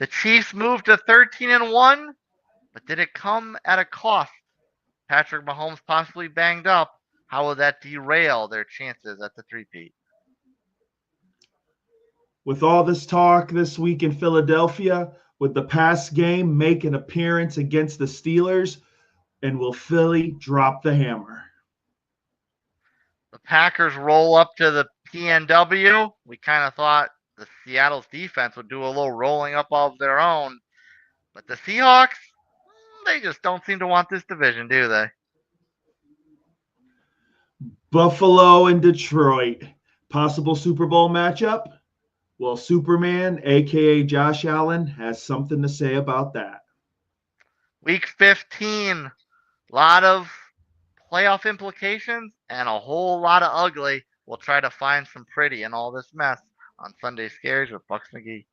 The Chiefs moved to 13-1, but did it come at a cost? Patrick Mahomes possibly banged up. How will that derail their chances at the three-peat? With all this talk this week in Philadelphia, would the pass game make an appearance against the Steelers? And will Philly drop the hammer? The Packers roll up to the PNW. We kind of thought the Seattle's defense would do a little rolling up of their own. But the Seahawks, they just don't seem to want this division, do they? Buffalo and Detroit. Possible Super Bowl matchup? Well, Superman, a.k.a. Josh Allen, has something to say about that. Week 15, a lot of playoff implications and a whole lot of ugly. We'll try to find some pretty in all this mess on Sunday Scaries with Buccs McGee.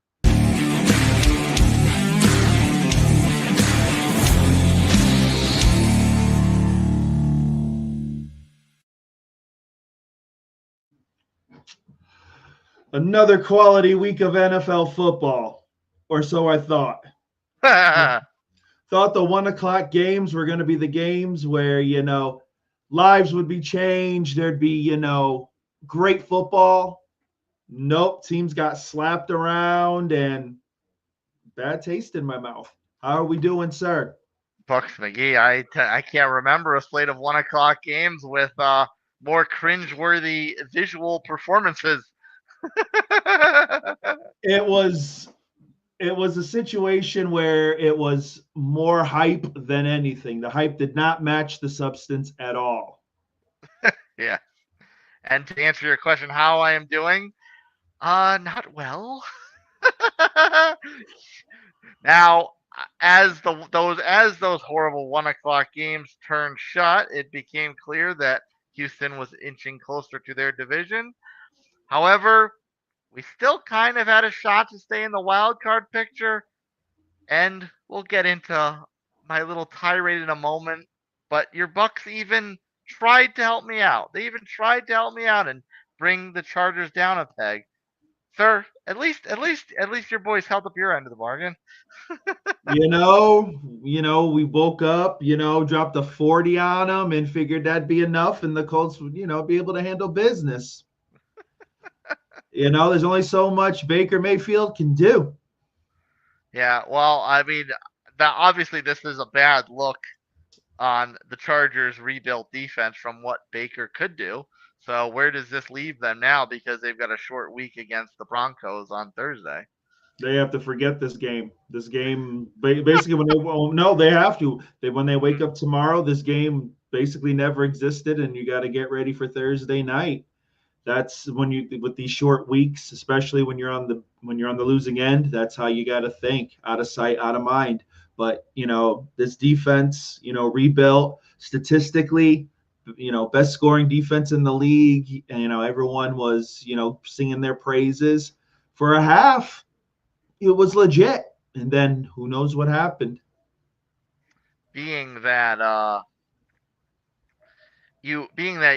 Another quality week of NFL football, or so I thought. Thought the 1 o'clock games were going to be the games where, lives would be changed. There'd be, great football. Nope, teams got slapped around and bad taste in my mouth. How are we doing, sir? Bucks McGee, I can't remember a slate of 1 o'clock games with more cringeworthy visual performances. It was a situation where it was more hype than anything. The hype did not match the substance at all. Yeah. And to answer your question, how I am doing, not well. Now, as those horrible 1 o'clock games turned shut, it became clear that Houston was inching closer to their division. However, we still kind of had a shot to stay in the wild card picture, and we'll get into my little tirade in a moment. But your Bucks even tried to help me out. They even tried to help me out and bring the Chargers down a peg. Sir, at least your boys held up your end of the bargain. We woke up, dropped a 40 on them and figured that'd be enough, and the Colts would, be able to handle business. There's only so much Baker Mayfield can do. Yeah, well, I mean, obviously this is a bad look on the Chargers' rebuilt defense from what Baker could do. So where does this leave them now? Because they've got a short week against the Broncos on Thursday. They have to forget this game. This game, basically, they have to. When they wake up tomorrow, this game basically never existed, and you got to get ready for Thursday night. That's when with these short weeks, especially when you're on the losing end, that's how you got to think, out of sight, out of mind. But this defense, rebuilt statistically, best scoring defense in the league. And, everyone was, singing their praises for a half. It was legit. And then who knows what happened? Being that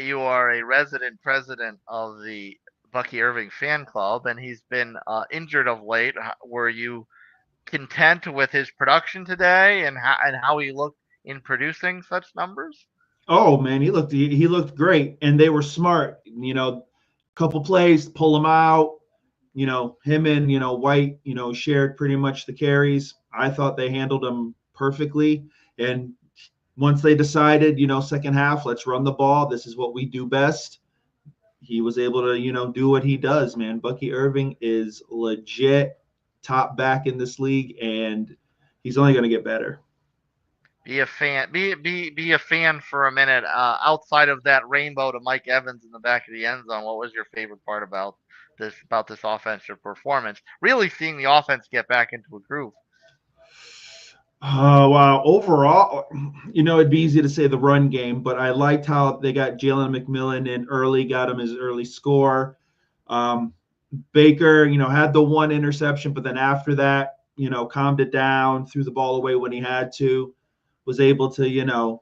you are a resident president of the Bucky Irving fan club, and he's been injured of late, were you content with his production today and how he looked in producing such numbers? Oh man, he looked great, and they were smart. Couple plays, pull him out. Him and White, shared pretty much the carries. I thought they handled him perfectly, and once they decided, second half, let's run the ball. This is what we do best. He was able to, do what he does, man. Bucky Irving is legit top back in this league, and he's only going to get better. Be a fan. Be a fan for a minute. Outside of that rainbow to Mike Evans in the back of the end zone, what was your favorite part about this offensive performance? Really seeing the offense get back into a groove. Wow. Overall, it'd be easy to say the run game, but I liked how they got Jalen McMillan in early, got him his early score. Baker, had the one interception, but then after that, calmed it down, threw the ball away when he had to, was able to,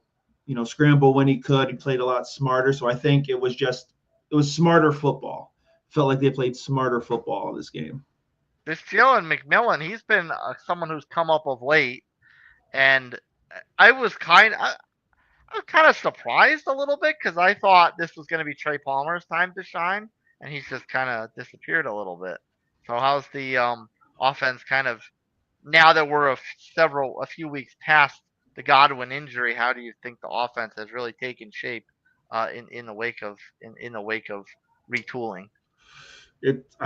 scramble when he could. He played a lot smarter. So I think it was smarter football. Felt like they played smarter football in this game. this Jalen McMillan, he's been someone who's come up of late, and I was kind I, I was kind of surprised a little bit because I thought this was going to be Trey Palmer's time to shine, and he's just kind of disappeared a little bit. So how's the offense kind of now that we're a few weeks past the Godwin injury? How do you think the offense has really taken shape in the wake of in the wake of retooling? It's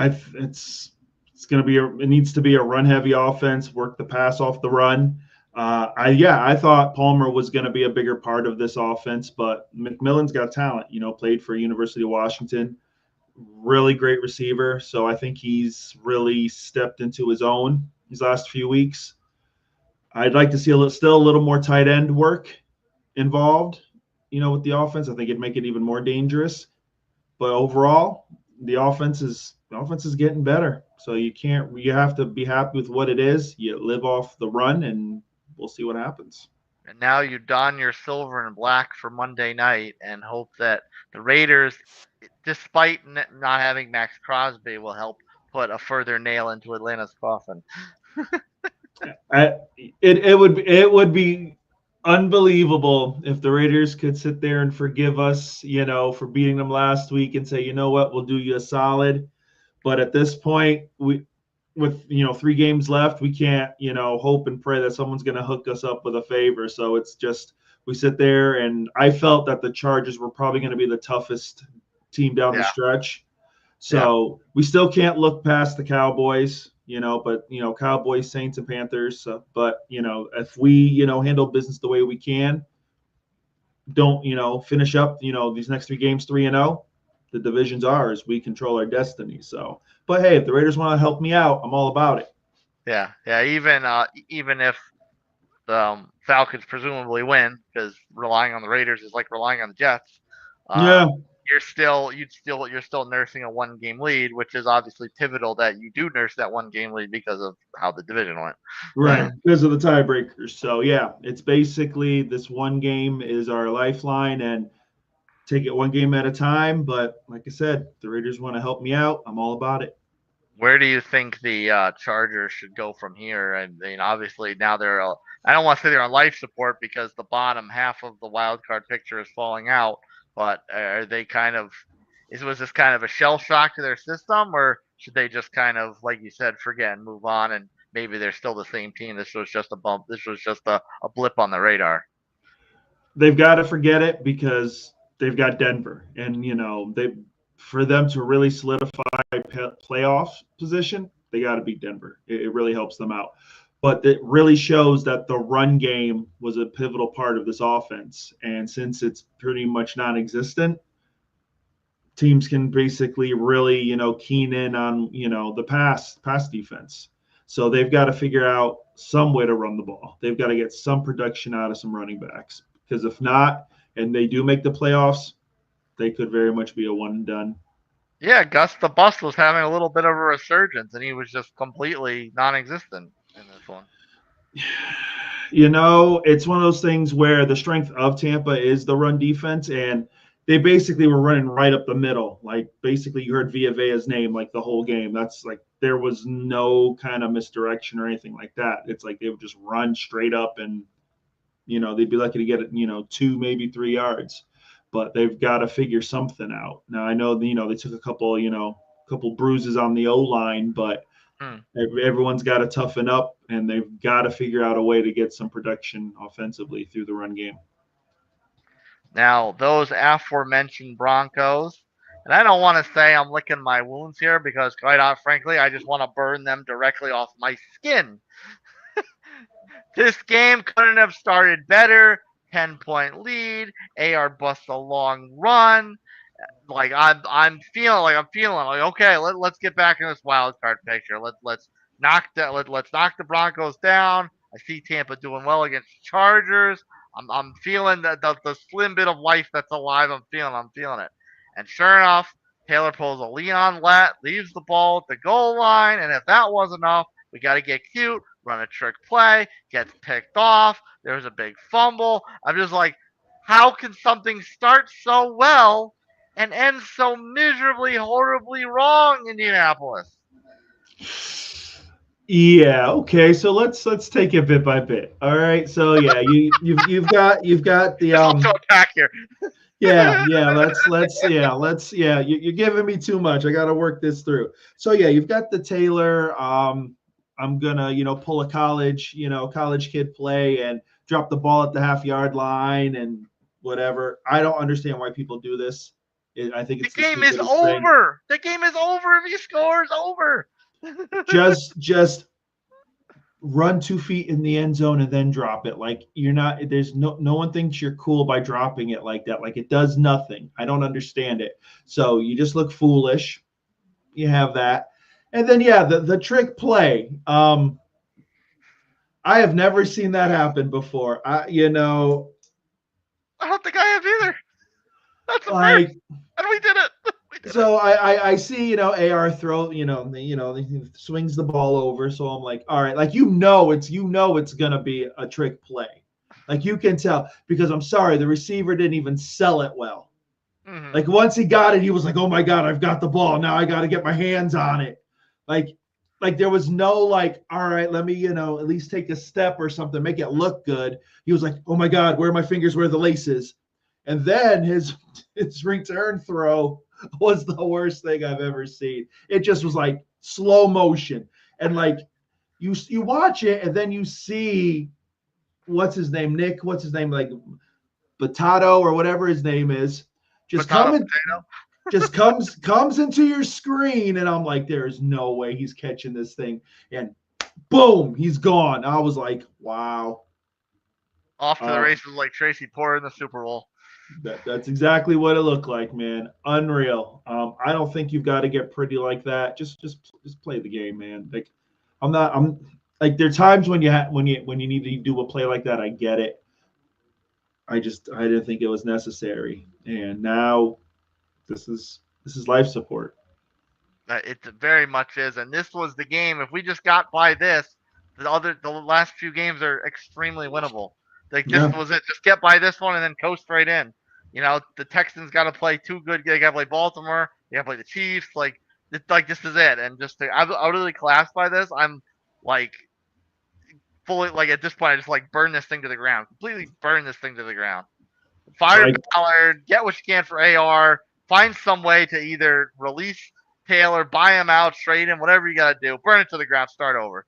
going to be it needs to be a run heavy offense, work the pass off the run. I thought Palmer was going to be a bigger part of this offense, but McMillan's got talent. Played for University of Washington, really great receiver. So I think he's really stepped into his own these last few weeks. I'd like to see still a little more tight end work involved. With the offense, I think it'd make it even more dangerous. But overall, the offense is getting better. So you have to be happy with what it is. You live off the run, and we'll see what happens. And now you don your silver and black for Monday night and hope that the Raiders, despite not having Max Crosby, will help put a further nail into Atlanta's coffin. It would be unbelievable if the Raiders could sit there and forgive us, for beating them last week and say, you know what, we'll do you a solid. But at this point, with 3 games left, we can't hope and pray that someone's going to hook us up with a favor. So it's just we sit there, and I felt that the Chargers were probably going to be the toughest team down the stretch. So we still can't look past the Cowboys, but Cowboys, Saints, and Panthers. But if we handle business the way we can, don't finish up these next 3 games 3-0, the division's ours. We control our destiny. So, but hey, if the Raiders want to help me out, I'm all about it. Yeah. Even if the Falcons presumably win, because relying on the Raiders is like relying on the Jets. Yeah. You're still nursing a 1-game lead, which is obviously pivotal that you do nurse that 1-game lead because of how the division went. Right, because of the tiebreakers. So yeah, it's basically this 1 game is our lifeline, and take it 1 game at a time. But like I said, the Raiders want to help me out. I'm all about it. Where do you think the Chargers should go from here? I mean, obviously now I don't want to say they're on life support because the bottom half of the wild card picture is falling out. But are they was this kind of a shell shock to their system, or should they just kind of, like you said, forget and move on, and maybe they're still the same team? This was just a bump. This was just a blip on the radar. They've got to forget it because they've got Denver, and for them to really solidify playoff position, they got to beat Denver. It really helps them out. But it really shows that the run game was a pivotal part of this offense. And since it's pretty much non-existent, teams can basically really, keen in on, the pass defense. So they've got to figure out some way to run the ball. They've got to get some production out of some running backs. Because if not, and they do make the playoffs, they could very much be a one and done. Yeah, Gus the Bus was having a little bit of a resurgence, and he was just completely non-existent in this one. It's one of those things where the strength of Tampa is the run defense, and they basically were running right up the middle. Like, basically, you heard Villavea's name like the whole game. That's like there was no kind of misdirection or anything like that. It's like they would just run straight up, and they'd be lucky to get it, 2, maybe 3 yards. But they've got to figure something out. Now I know they took a couple bruises on the O line, but everyone's got to toughen up, and they've got to figure out a way to get some production offensively through the run game. Now, those aforementioned Broncos, and I don't want to say I'm licking my wounds here because, quite frankly, I just want to burn them directly off my skin. This game couldn't have started better. 10-point lead. AR busts a long run. Like I'm feeling like okay, let's get back in this wild card picture. Let's knock the Broncos down. I see Tampa doing well against Chargers. I'm feeling the slim bit of life that's alive. I'm feeling it. And sure enough, Taylor pulls a Leon Lett, leaves the ball at the goal line, and if that was enough, we got to get cute, run a trick play, gets picked off. There's a big fumble. I'm just like, how can something start so well and end so miserably, horribly wrong, Indianapolis? Yeah, okay. So let's take it bit by bit. All right. So yeah, you've got the Just also attack here. yeah, let's you're giving me too much. I got to work this through. So yeah, you've got the Taylor. I'm gonna pull a college kid play and drop the ball at the half-yard line and whatever. I don't understand why people do this. I think The it's the game is stupidest thing. over. The game is over if he scores. Over. Just run 2 feet in the end zone and then drop it. Like you're not. There's no one thinks you're cool by dropping it like that. Like it does nothing. I don't understand it. So you just look foolish. You have that, and then yeah, the trick play. I have never seen that happen before. I don't think I have either. That's the first, like and we did it. We did it. so I see AR throw he swings the ball over, so I'm like, all right, like it's gonna be a trick play, like you can tell, because I'm sorry, the receiver didn't even sell it well. Mm-hmm. Like once he got it, he was like, oh my god, I've got the ball, now I got to get my hands on it. Like there was no like, all right, let me at least take a step or something, make it look good. He was like, oh my god, where are my fingers, where are the laces? And then his return throw was the worst thing I've ever seen. It just was like slow motion. And like you watch it and then you see what's his name, Nick, what's his name, like Potato or whatever his name is, just Potato, coming potato. just comes into your screen, and I'm like, there's no way he's catching this thing. And boom, he's gone. I was like, wow. Off to the Um, races like Tracy Porter in the Super Bowl. that's exactly what it looked like, man. Unreal. I don't think you've got to get pretty like that. Just play the game, man. Like I'm like, there are times when you need to do a play like that. I get it. I didn't think it was necessary. And now this is life support. It very much is, and this was the game. If we just got by this, the last few games are extremely winnable. Like this Yeah. was it. Just get by this one and then coast right in. The Texans got to play two good. They got to play Baltimore. They got to play the Chiefs. Like this is it. And just I'm utterly collapsed by this. I'm like fully like at this point. I just like burn this thing to the ground. Completely burn this thing to the ground. Fire Like Ballard. Get what you can for AR. Find some way to either release Taylor, buy him out, trade him, whatever you got to do. Burn it to the ground, start over.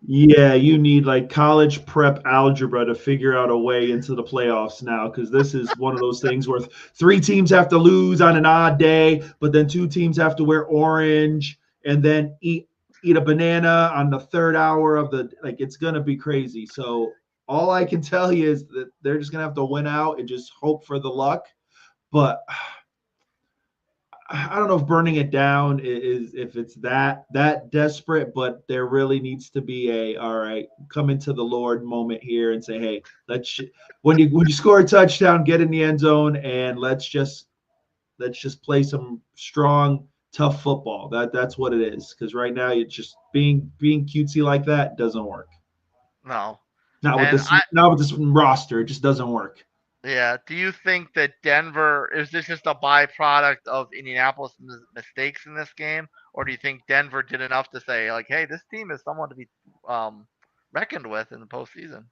Yeah, you need like college prep algebra to figure out a way into the playoffs now, because this is one of those things where three teams have to lose on an odd day, but then two teams have to wear orange and then eat a banana on the third hour of the, like, it's gonna be crazy. So all I can tell you is that they're just gonna have to win out and just hope for the luck. But I don't know if burning it down is if it's that desperate, but there really needs to be a, all right, come into the Lord moment here and say, hey, when you score a touchdown, get in the end zone, and let's just play some strong, tough football. That's what it is. Because right now, it's just being cutesy like that doesn't work. No. Not with And this not with this roster. It just doesn't work. yeah, do you think that Denver is this just a byproduct of Indianapolis' mistakes in this game, or do you think Denver did enough to say like, hey, this team is someone to be um, reckoned with in the postseason?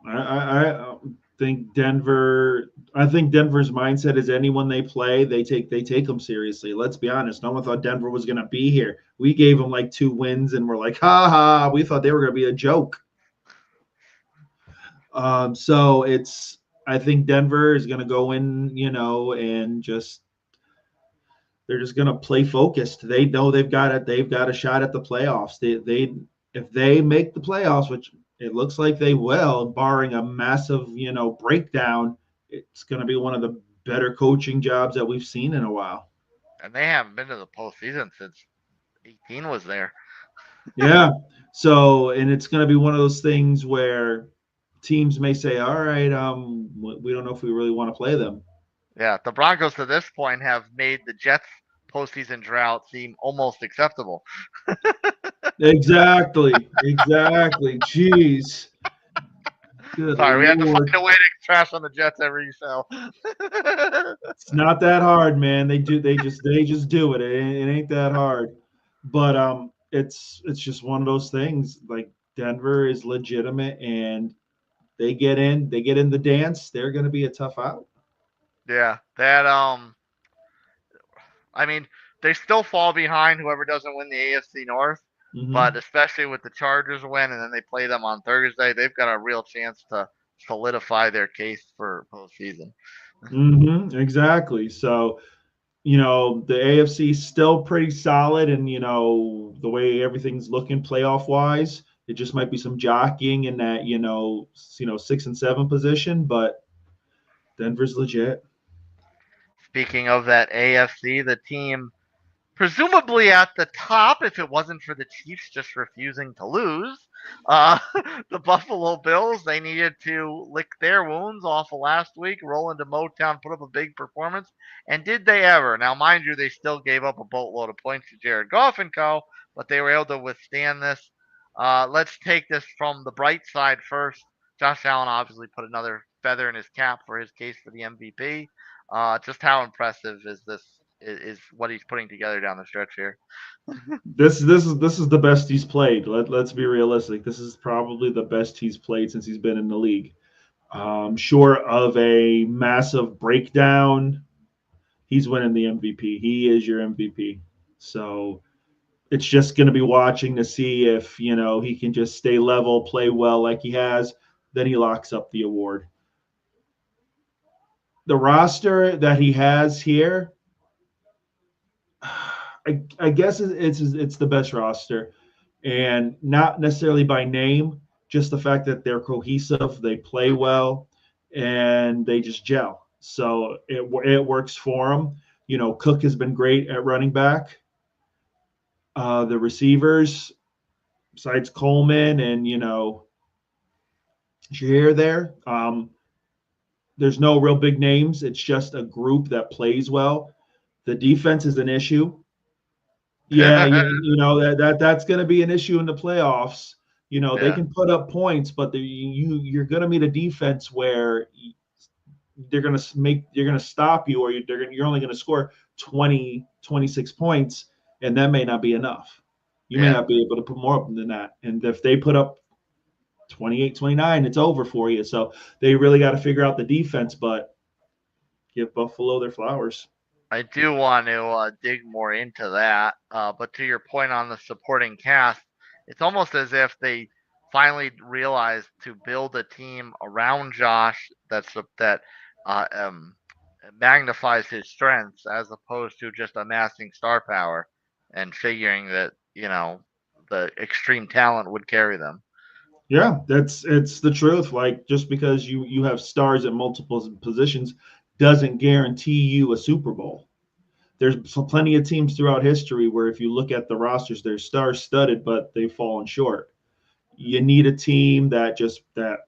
I think Denver. I think Denver's mindset is anyone they play, they take them seriously. Let's be honest. No one thought Denver was going to be here. We gave them like 2 wins, and we're like, ha ha. We thought they were going to be a joke. So it's. I think Denver is going to go in, and they're just going to play focused. They know they've got it. They've got a shot at the playoffs. They if they make the playoffs, which it looks like they will, barring a massive, breakdown, it's going to be one of the better coaching jobs that we've seen in a while. And they haven't been to the postseason since 18 was there. Yeah. So, and it's going to be one of those things where teams may say, all right, we don't know if we really want to play them. Yeah, the Broncos to this point have made the Jets postseason drought seem almost acceptable. Exactly. Exactly. Jeez. Good Sorry, we had to Lord. find a way to trash on the Jets every show. It's not that hard, man. They just do it. It ain't that hard. But it's just one of those things. Like Denver is legitimate, and they get in the dance. They're going to be a tough out. Yeah, that I mean, they still fall behind whoever doesn't win the AFC North, but Hmm. especially with the Chargers win and then they play them on Thursday, they've got a real chance to solidify their case for postseason. Exactly. So the AFC is still pretty solid, and the way everything's looking playoff wise, it just might be some jockeying in that 6 and 7 position, but Denver's legit. Speaking of that AFC, the team presumably at the top if it wasn't for the Chiefs just refusing to lose. Uh, the Buffalo Bills, they needed to lick their wounds off of last week, roll into MoTown, put up a big performance. And did they ever? Now, mind you, they still gave up a boatload of points to Jared Goff and co., but they were able to withstand this. Let's take this from the bright side first. Josh Allen obviously put another feather in his cap for his case for the MVP. Just how impressive is what he's putting together down the stretch here. This is the best he's played. Let's be realistic. This is probably the best he's played since he's been in the league. Short of a massive breakdown, he's winning the MVP. He is your MVP. So it's just going to be watching to see if he can just stay level, play well like he has. Then he locks up the award. The roster that he has here, I guess it's the best roster, and not necessarily by name, just the fact that they're cohesive, they play well, and they just gel. So it works for them. Cook has been great at running back. The receivers, besides Coleman and Shahir there, there's no real big names. It's just a group that plays well. The defense is an issue. Yeah, that's going to be an issue in the playoffs. They Yeah, can put up points, but you're going to meet a defense where they're going to stop you, or you're only going to score 20, 26 points, and that may not be enough. You may yeah. not be able to put more up than that. And if they put up 28, 29, it's over for you. So they really got to figure out the defense, but give Buffalo their flowers. I do want to dig more into that. But to your point on the supporting cast, it's almost as if they finally realized to build a team around Josh that uh, um, magnifies his strengths as opposed to just amassing star power and figuring that the extreme talent would carry them. Yeah, it's the truth. Like, just because you have stars at multiple positions doesn't guarantee you a Super Bowl. There's plenty of teams throughout history where if you look at the rosters, they're star studded, but they've fallen short. You need a team that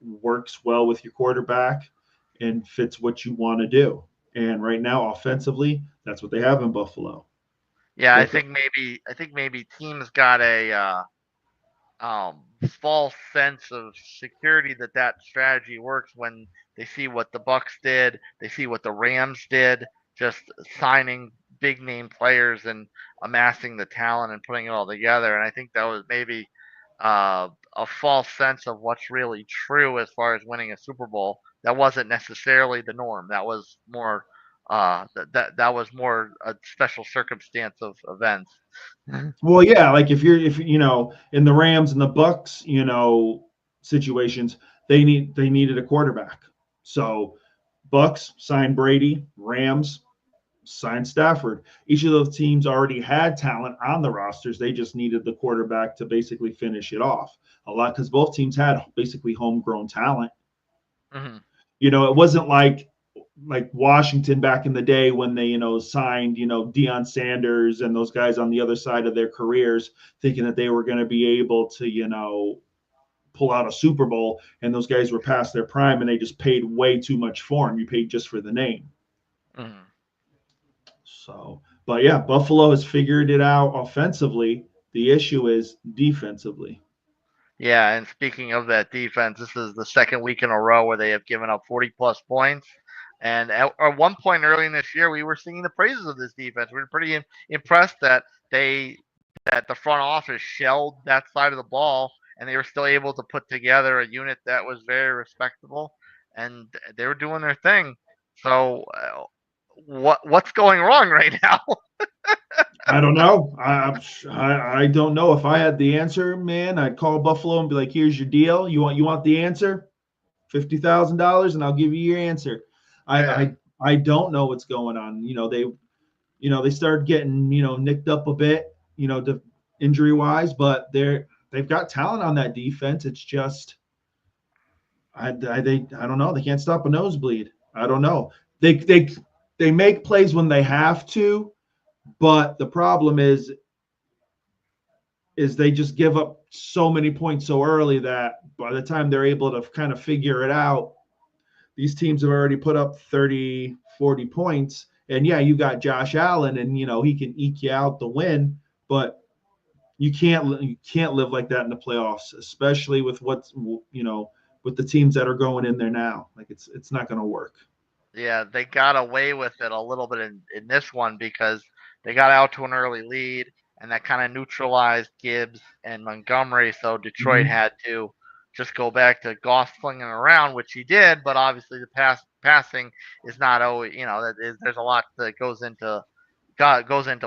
works well with your quarterback and fits what you want to do. And right now, offensively, that's what they have in Buffalo. Yeah, They, I think maybe teams got a false sense of security that strategy works when they see what the Bucks did, they see what the Rams did, just signing big name players and amassing the talent and putting it all together. And I think that was maybe a false sense of what's really true as far as winning a Super Bowl. That wasn't necessarily the norm. That was more that was more a special circumstance of events. well, yeah, like if in the Rams and the Bucks, situations, they needed a quarterback. So Bucks signed Brady, Rams signed Stafford. Each of those teams already had talent on the rosters. They just needed the quarterback to basically finish it off. A lot because both teams had basically homegrown talent. Mm-hmm. It wasn't like Washington back in the day when they signed Deion Sanders and those guys on the other side of their careers, thinking that they were going to be able to pull out a Super Bowl, and those guys were past their prime and they just paid way too much for them. You paid just for the name. Mm-hmm. So, but yeah, Buffalo has figured it out offensively. The issue is defensively. Yeah, and speaking of that defense, this is the second week in a row where they have given up 40 plus points. And at one point early in this year, we were singing the praises of this defense. We were pretty impressed that they that the front office shelled that side of the ball, and they were still able to put together a unit that was very respectable, and they were doing their thing. So, what's going wrong right now? I don't know. I don't know. If I had the answer, man, I'd call Buffalo and be like, "Here's your deal. You want the answer? $50,000, and I'll give you your answer." I Yeah, I I don't know what's going on. They started getting nicked up a bit, injury wise, but they've got talent on that defense. It's just I don't know. They can't stop a nosebleed. I don't know. They make plays when they have to, but the problem is they just give up so many points so early that by the time they're able to kind of figure it out, these teams have already put up 30, 40 points. And yeah, you got Josh Allen, and he can eke you out the win, but you can't live like that in the playoffs, especially with with the teams that are going in there now. Like it's not going to work. yeah, they got away with it a little bit in this one because they got out to an early lead, and that kind of neutralized Gibbs and Montgomery. So Detroit Mm-hmm. had to just go back to Goff slinging around, which he did. But obviously, the passing is not always, there's a lot that goes into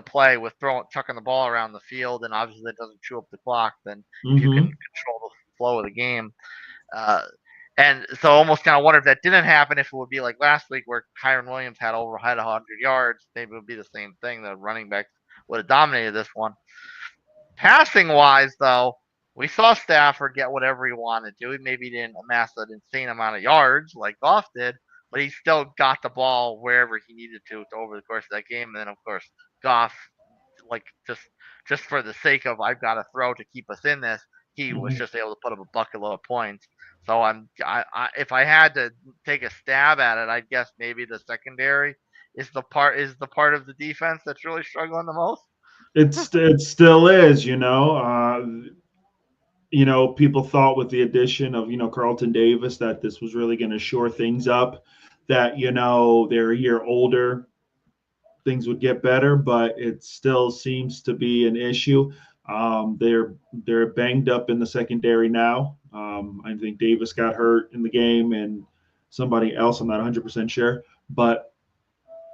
play with throwing chucking the ball around the field, and obviously that doesn't chew up the clock. Then if you can Mm-hmm. control the flow of the game, uh, and so almost kind of wonder if that didn't happen, if it would be like last week where Kyron Williams had 100 yards, maybe it would be the same thing. The running backs would have dominated this one. Passing wise, though, we saw Stafford get whatever he wanted to. He maybe didn't amass an insane amount of yards like Goff did, but he still got the ball wherever he needed to over the course of that game. And then, of course, Goff, like just for the sake of I've got to throw to keep us in this, he was Mm-hmm. just able to put up a bucket load of points. So if I had to take a stab at it, I'd guess maybe the secondary is the part of the defense that's really struggling the most. It still is. People thought with the addition of Carlton Davis that this was really going to shore things up. That they're a year older, things would get better, but it still seems to be an issue. They're banged up in the secondary now. I think Davis got hurt in the game, and somebody else. I'm not 100% sure, but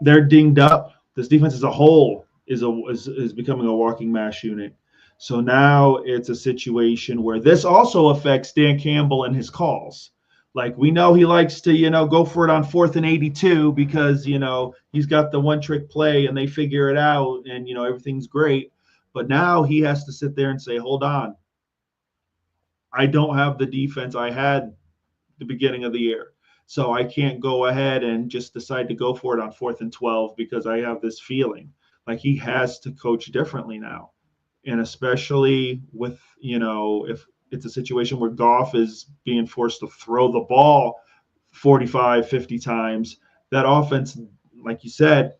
they're dinged up. This defense as a whole is becoming a walking mash unit. So now it's a situation where this also affects Dan Campbell and his calls. Like we know he likes to, go for it on 4th and 82 because, he's got the one trick play and they figure it out and, everything's great. But now he has to sit there and say, hold on, I don't have the defense I had the beginning of the year. So I can't go ahead and just decide to go for it on 4th and 12 because I have this feeling. Like he has to coach differently now. And especially with, if it's a situation where Goff is being forced to throw the ball 45, 50 times, that offense, like you said,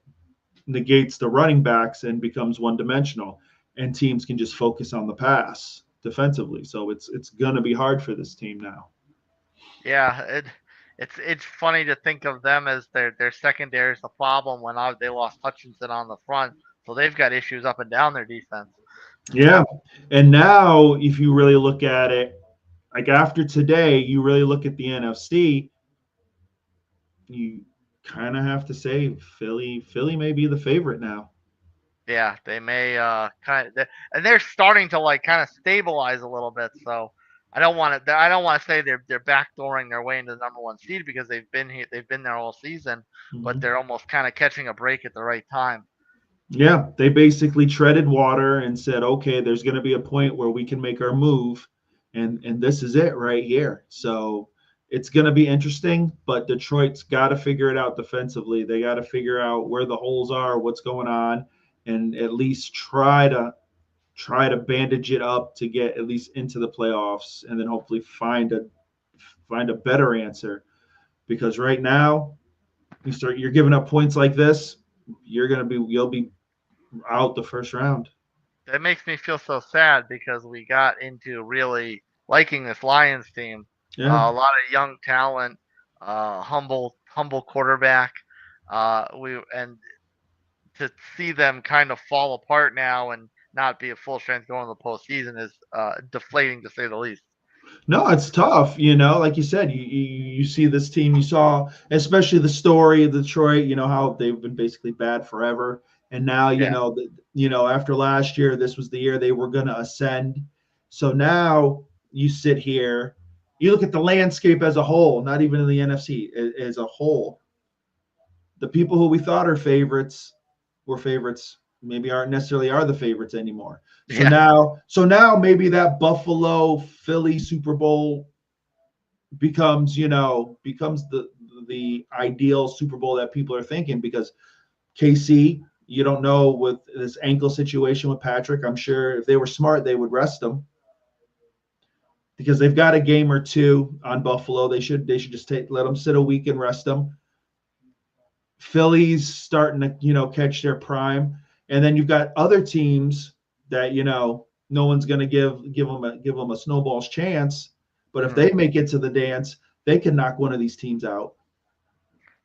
negates the running backs and becomes one dimensional. And teams can just focus on the pass defensively. So it's gonna be hard for this team now. Yeah, it's funny to think of them as their secondary is the problem when they lost Hutchinson on the front, so they've got issues up and down their defense. Yeah. And now, if you really look at it, like after today, you really look at the NFC, you kind of have to say Philly may be the favorite now. Yeah, they may and they're starting to like kind of stabilize a little bit. So I don't want to say they're backdooring their way into the number one seed because they've been there all season, but Mm-hmm. they're almost kind of catching a break at the right time. Yeah, they basically treaded water and said, okay, there's going to be a point where we can make our move, and this is it right here. So it's going to be interesting, but Detroit's got to figure it out defensively. They got to figure out where the holes are, what's going on, and at least try to bandage it up to get at least into the playoffs, and then hopefully find a better answer. Because right now, you're giving up points like this, you'll be out the first round. That makes me feel so sad because we got into really liking this Lions team. Yeah. A lot of young talent, humble quarterback. We and to see them kind of fall apart now and not be a full strength going to the postseason is deflating to say the least. No, it's tough. Like you said, you see this team. You saw, especially the story of Detroit. How they've been basically bad forever, and now Yeah. after last year, this was the year they were going to ascend. So now you sit here, you look at the landscape as a whole, not even in the NFC as a whole. The people who we thought are favorites were favorites maybe aren't necessarily are the favorites anymore. So Yeah. now maybe that Buffalo Philly Super Bowl becomes the ideal Super Bowl that people are thinking, because KC, you don't know with this ankle situation with Patrick. I'm sure if they were smart, they would rest him because they've got a game or two on Buffalo. They should just let them sit a week and rest them. Philly's starting to catch their prime, and then you've got other teams that no one's going to give them a snowball's chance. But if they make it to the dance, they can knock one of these teams out.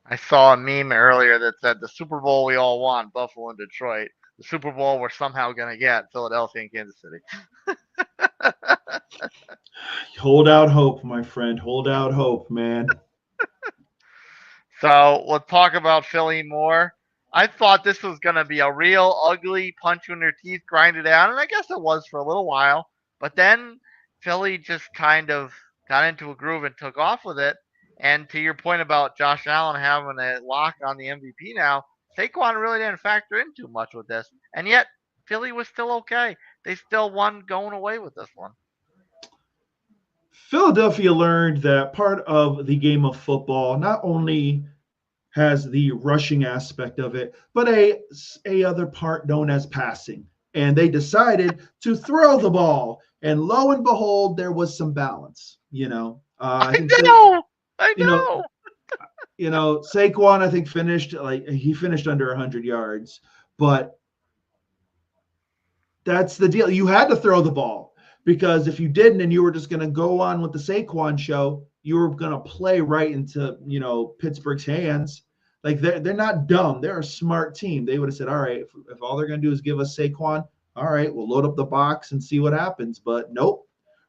I saw a meme earlier that said the Super Bowl we all want, Buffalo and Detroit. The Super Bowl we're somehow going to get, Philadelphia and Kansas City. Hold out hope, my friend. Hold out hope, man. So we'll talk about Philly more. I thought this was going to be a real ugly punch you in your teeth, grind it out, and I guess it was for a little while. But then Philly just kind of got into a groove and took off with it. And to your point about Josh Allen having a lock on the MVP now, Saquon really didn't factor in too much with this. And yet, Philly was still okay. They still won going away with this one. Philadelphia learned that part of the game of football not only has the rushing aspect of it, but a other part known as passing. And they decided to throw the ball, and lo and behold, there was some balance. I think I know. Saquon, I think he finished under 100 yards, but that's the deal. You had to throw the ball, because if you didn't and you were just going to go on with the Saquon show, you were going to play right into Pittsburgh's hands. Like they're not dumb. They're a smart team. They would have said, all right, if all they're going to do is give us Saquon, all right, we'll load up the box and see what happens. But nope.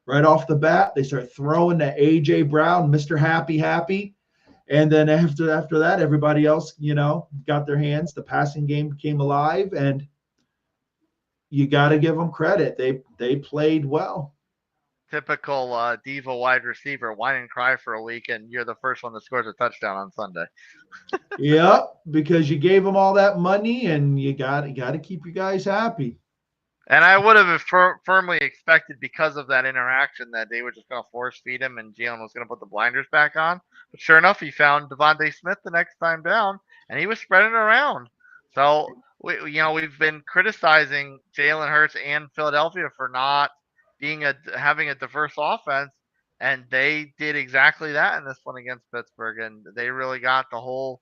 Right off the bat, they start throwing to A.J. Brown, Mr. Happy. And then after that, everybody else, got their hands. The passing game came alive, and you got to give them credit. They played well. Typical diva wide receiver, whine and cry for a week, and you're the first one that scores a touchdown on Sunday. Yep, because you gave them all that money, and you got to keep you guys happy. And I would have firmly expected, because of that interaction, that they were just going to force feed him and Jalen was going to put the blinders back on. But sure enough, he found Devontae Smith the next time down, and he was spreading it around. So we've been criticizing Jalen Hurts and Philadelphia for not having a diverse offense, and they did exactly that in this one against Pittsburgh, and they really got the whole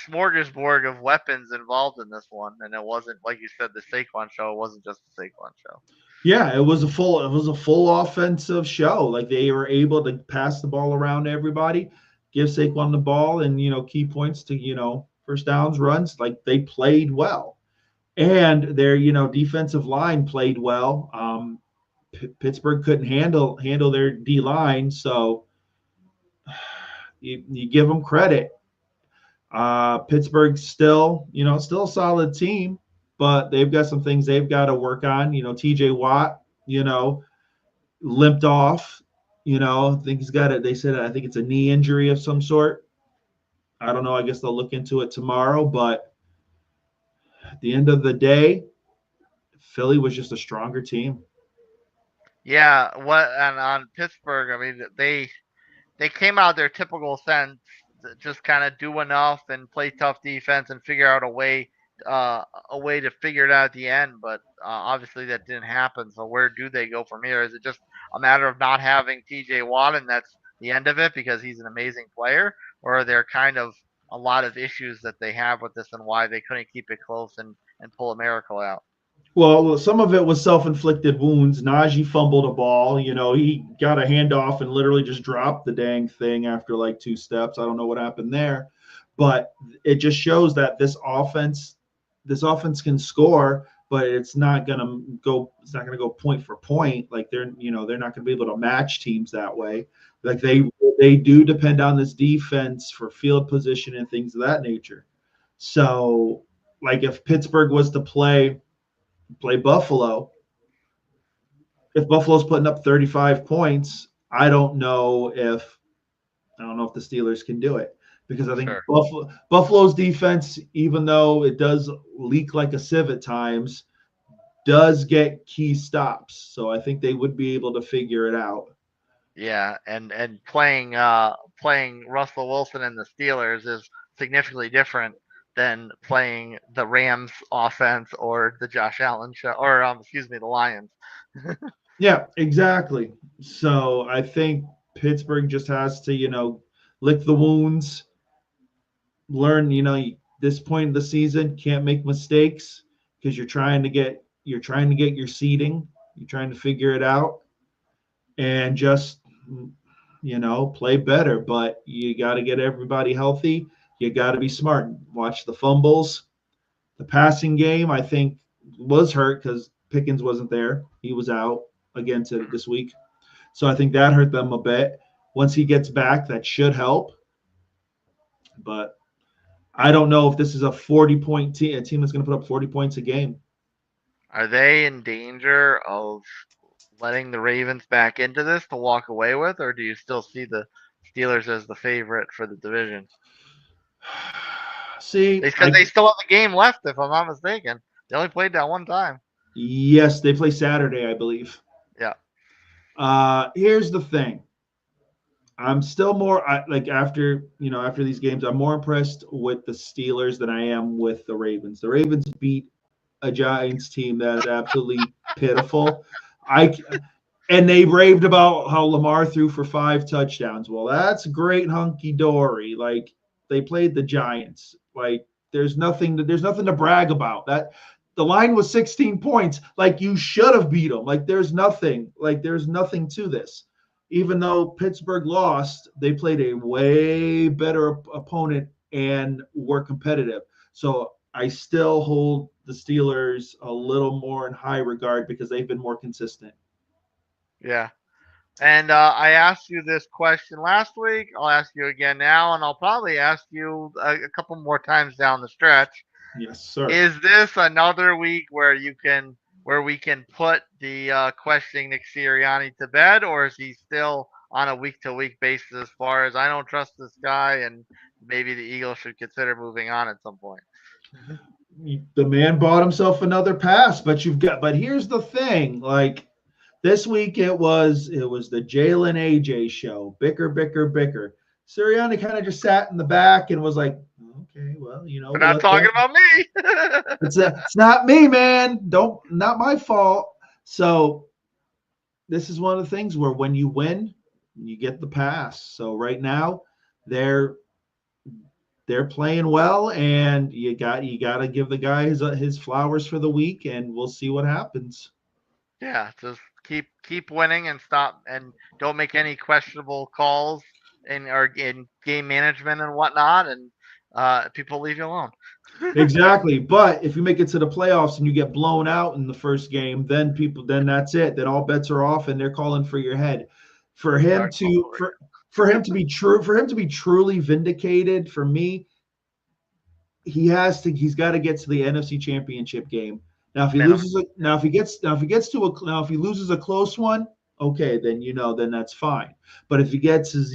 smorgasbord of weapons involved in this one, and it wasn't, like you said, the Saquon show. It wasn't just the Saquon show. Yeah, it was a full offensive show. Like they were able to pass the ball around to everybody, give Saquon the ball, and key points to first downs, runs. Like they played well, and their defensive line played well. Pittsburgh couldn't handle their D line, so you give them credit. Pittsburgh's still a solid team, but they've got some things they've got to work on. TJ Watt, limped off. I think he's got it. They said, I think it's a knee injury of some sort. I don't know. I guess they'll look into it tomorrow. But at the end of the day, Philly was just a stronger team. Yeah. And on Pittsburgh, I mean, they came out their typical sense, just kind of do enough and play tough defense and figure out a way to figure it out at the end. But obviously that didn't happen. So where do they go from here? Is it just a matter of not having T.J. Watt and that's the end of it because he's an amazing player, or are there kind of a lot of issues that they have with this and why they couldn't keep it close and pull a miracle out? Well, some of it was self-inflicted wounds. Najee fumbled a ball. He got a handoff and literally just dropped the dang thing after like 2 steps. I don't know what happened there. but it just shows that this offense can score, but it's not gonna go. It's not gonna go point for point. Like they're not gonna be able to match teams that way. Like they do depend on this defense for field position and things of that nature. So, like if Pittsburgh was to play Buffalo, if Buffalo's putting up 35 points, I don't know if the Steelers can do it because I think Sure. Buffalo's defense, even though it does leak like a sieve at times, does get key stops. So I think they would be able to figure it out. Yeah, and playing Russell Wilson and the Steelers is significantly different than playing the Rams offense or the Josh Allen show, or excuse me, the Lions. Yeah, exactly. So I think Pittsburgh just has to, lick the wounds, learn, this point of the season can't make mistakes because you're trying to get your seeding, you're trying to figure it out and just play better, but you got to get everybody healthy. You got to be smart. Watch the fumbles. The passing game, I think, was hurt because Pickens wasn't there. He was out again this week. So I think that hurt them a bit. Once he gets back, that should help. But I don't know if this is a 40-point team, a team that's going to put up 40 points a game. Are they in danger of letting the Ravens back into this to walk away with, or do you still see the Steelers as the favorite for the division? See, Because they still have the game left, if I'm not mistaken. They only played that one time. yes, they play Saturday, I believe. Yeah. Here's the thing. I'm still like after these games, I'm more impressed with the Steelers than I am with the Ravens. The Ravens beat a Giants team that is absolutely pitiful. I and they raved about how Lamar threw for 5 touchdowns. Well, that's great, hunky dory. Like they played the Giants. Like there's nothing to brag about. That the line was 16 points. Like you should have beat them. Like there's nothing. Like there's nothing to this. Even though Pittsburgh lost, they played a way better opponent and were competitive. So I still hold the Steelers a little more in high regard because they've been more consistent. Yeah. And I asked you this question last week. I'll ask you again now, and I'll probably ask you a couple more times down the stretch. Yes, sir. Is this another week where we can put the questioning Nick Sirianni to bed, or is he still on a week to week basis as far as I don't trust this guy, and maybe the Eagles should consider moving on at some point? The man bought himself another pass, but here's the thing, like this week it was the Jalen AJ show, bicker. Sirianni kind of just sat in the back and was like, okay, well, We're we'll not let talking them. about me. It's not me, man. Not my fault. So this is one of the things where when you win, you get the pass. So right now, they're they're playing well, and you got to give the guy his flowers for the week, and we'll see what happens. Yeah, just keep winning and stop and don't make any questionable calls in game management and whatnot, and people leave you alone. Exactly. But if you make it to the playoffs and you get blown out in the first game, then that's it. Then all bets are off and they're calling for your head. For him Start all to over. for him to be truly vindicated, for me, he's got to get to the NFC Championship game. Now if he Minimum. loses if he loses a close one, okay, then that's fine. But if he gets his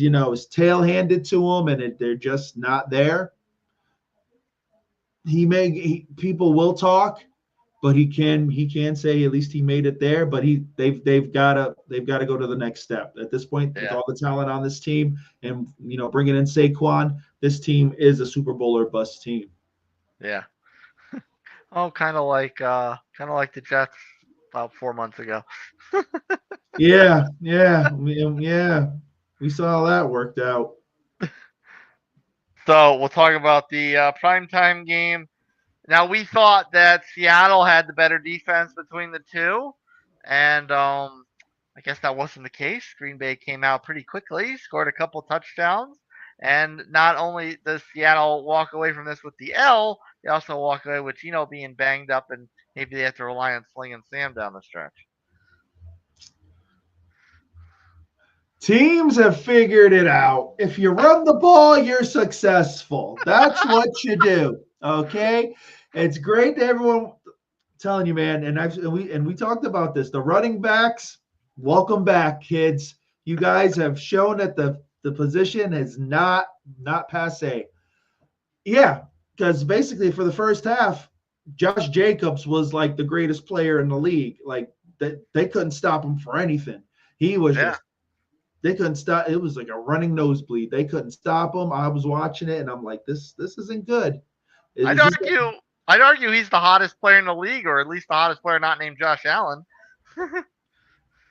tail handed to him and they're just not there, people will talk, but he can say at least he made it there. But they've got to go to the next step at this point with Yeah, all the talent on this team, and bringing in Saquon. This team is a Super Bowl or bust team. yeah. Oh, kind of like the Jets about 4 months ago. Yeah. We saw how that worked out. So we'll talk about the primetime game. Now we thought that Seattle had the better defense between the two, and I guess that wasn't the case. Green Bay came out pretty quickly, scored a couple touchdowns, And not only does Seattle walk away from this with the L, they also walk away with Geno being banged up, and maybe they have to rely on Sling and Sam down the stretch. Teams have figured it out. If you run the ball, you're successful. That's what you do. Okay. It's great to everyone telling you, man. And we talked about this. The running backs, welcome back, kids. You guys have shown that the position is not passe. Yeah, because basically for the first half, Josh Jacobs was like the greatest player in the league. Like they couldn't stop him for anything. He was Yeah. just they couldn't stop. It was like a running nosebleed. They couldn't stop him. I was watching it and I'm like, this isn't good. I'd Is this argue I'd argue he's the hottest player in the league, or at least the hottest player not named Josh Allen.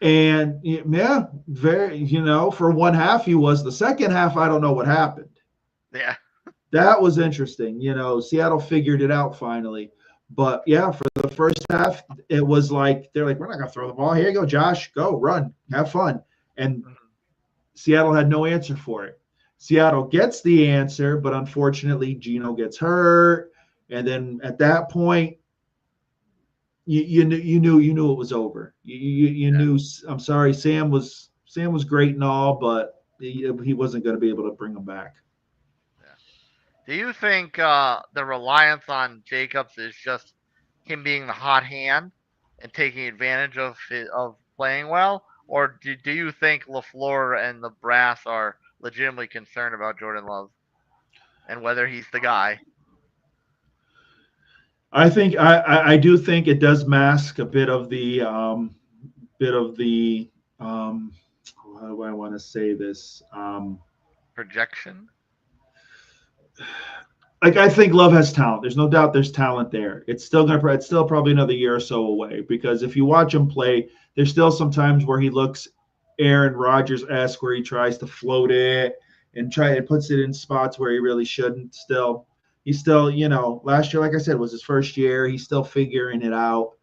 and yeah, very for one half he was. The second half, I don't know what happened. Yeah. That was interesting. Seattle figured it out finally. But yeah, for the first half, it was like they're like, we're not gonna throw the ball. Here you go, Josh. Go run, have fun. And Seattle had no answer for it. Seattle gets the answer, but unfortunately, Geno gets hurt. And then at that point, you knew it was over. You knew. I'm sorry, Sam was great and all, but he wasn't going to be able to bring him back. Do you think the reliance on Jacobs is just him being the hot hand and taking advantage of playing well, or do you think LaFleur and the brass are legitimately concerned about Jordan Love and whether he's the guy? I think I do think it does mask a bit of the how do I want to say this Projection. Like I think Love has talent. There's no doubt there's talent there. It's still probably another year or so away because if you watch him play, there's still some times where he looks Aaron Rodgers-esque where he tries to float it and puts it in spots where he really shouldn't. He's still, last year, like I said, was his first year. He's still figuring it out.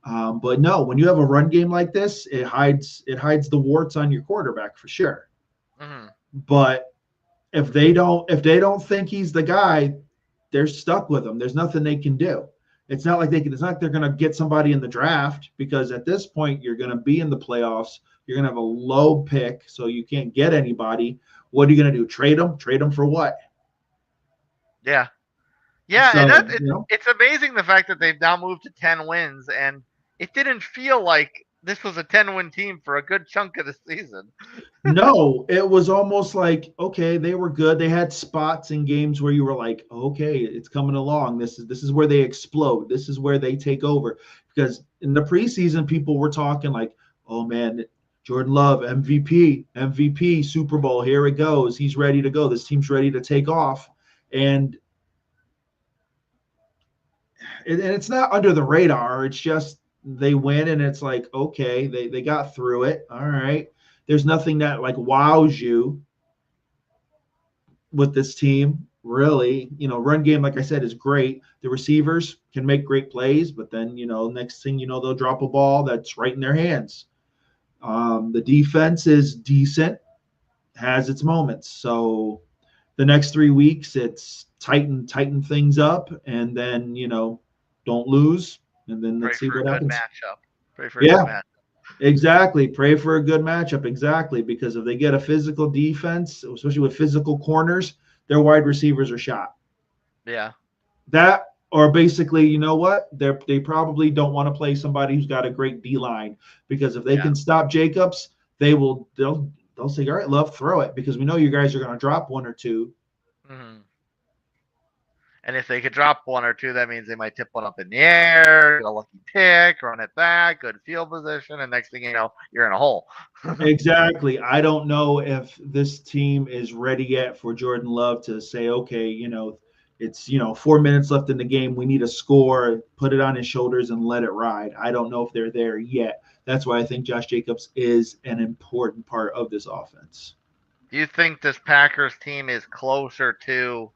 But no, when you have a run game like this, it hides the warts on your quarterback for sure. Mm-hmm. But if they don't think he's the guy, they're stuck with him. There's nothing they can do. It's not like they're going to get somebody in the draft because at this point you're going to be in the playoffs. You're going to have a low pick, so you can't get anybody. What are you going to do? Trade them? Trade them for what? Yeah. Yeah, So, and it's amazing the fact that they've now moved to 10 wins, and it didn't feel like this was a 10-win team for a good chunk of the season. No, it was almost like, okay, they were good. They had spots in games where you were like, okay, it's coming along. This is where they explode. This is where they take over. Because in the preseason, people were talking like, oh man, Jordan Love, MVP, Super Bowl, here it goes. He's ready to go. This team's ready to take off. And it's not under the radar. It's just they win and it's like, okay, they got through it. All right. There's nothing that like wows you with this team, really. Run game, like I said, is great. The receivers can make great plays, but then, next thing you know, they'll drop a ball that's right in their hands. The defense is decent, has its moments. So the next 3 weeks, it's tighten things up, and then, don't lose, and then let's see what happens. Pray for a good matchup. Exactly. Pray for a good matchup. Exactly. Because if they get a physical defense, especially with physical corners, their wide receivers are shot. Yeah. That, or basically, you know what? They probably don't want to play somebody who's got a great D line because if they can stop Jacobs, they'll say, all right, Love, throw it because we know you guys are going to drop one or two. Mm-hmm. And if they could drop one or two, that means they might tip one up in the air, get a lucky pick, run it back, good field position, and next thing you know, you're in a hole. Exactly. I don't know if this team is ready yet for Jordan Love to say, okay, it's 4 minutes left in the game. We need a score, put it on his shoulders and let it ride. I don't know if they're there yet. That's why I think Josh Jacobs is an important part of this offense. Do you think this Packers team is closer to